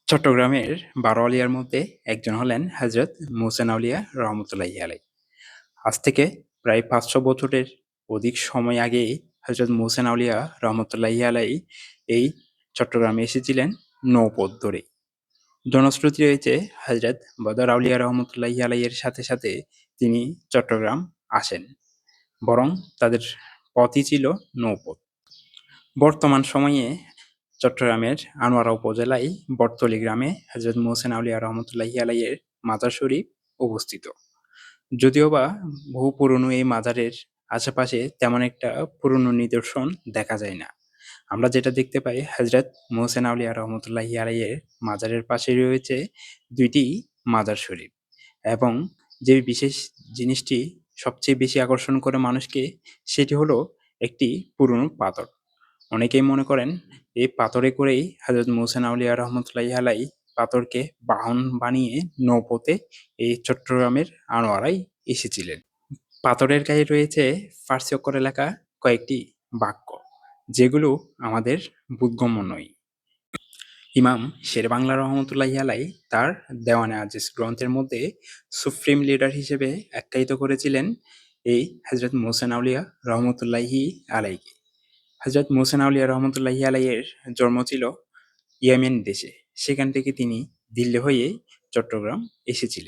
চট্টগ্রামের ১২ আউলিয়ার মধ্যে একজন হলেন হযরত মুহসিন আউলিয়া রহমতুল্লাহি আলাইহ। আজ থেকে প্রায় ৫০০ বছরের অধিক সময় আগে হযরত মুহসিন আউলিয়া রহমতুল্লাহি আলাইহ এই চট্টগ্রামে এসেছিলেন নৌপথ ধরে। জনশ্রুতি রয়েছে হযরত বদর আউলিয়া রহমতুল্লাহি আলাইহির সাথে সাথে তিনি চট্টগ্রাম আসেন। বরং তাদের পথই ছিল নৌপথ। বর্তমান সময়ে চট্টগ্রামের আনোয়ারা উপজেলায় বটতলী গ্রামে হযরত মুহসিন আউলিয়া রহমতুল্লাহি আলাইহির মাজার শরীফ অবস্থিত। যদিওবা বহু পুরনো এই মাজারের আশেপাশে তেমন একটা পুরনো নিদর্শন দেখা যায় না। আমরা যেটা দেখতে পাই হযরত মুহসিন আউলিয়া রহমতুল্লাহি আলাইহির মাজারের পাশেই রয়েছে ২ টি মাজার শরীফ এবং যে বিশেষ জিনিসটি সবচেয়ে বেশি আকর্ষণ করে মানুষকে সেটি হলো একটি পুরনো পাথর। অনেকেই মনে করেন এই পাথরে করেই হযরত মুহসিন আউলিয়া রহমতুল্লাহি আলাইহ পাথরকে বাহন বানিয়ে নৌপথে এই চট্টগ্রামের আনোয়ারায় এসেছিলেন। পাথরের গায়ে রয়েছে ফার্সি অক্ষরে লেখা কয়েকটি বাক্য, যেগুলো আমাদের বোধগম্য নয়। ইমাম শেরেবাংলা রহমতুল্লাহি আলাইহ তার দেওয়ানে আজিজ গ্রন্থের মধ্যে সুপ্রিম লিডার হিসেবে আখ্যায়িত করেছিলেন এই হযরত মুহসিন আউলিয়া রহমতুল্লাহি আলাইহকে। হযরত মুহসিন আউলিয়া রহমতুল্লাহি আলাইহির জন্ম ছিল ইয়েমেন দেশে। সেখান থেকে তিনি দিল্লি হয়ে চট্টগ্রাম এসেছিলেন।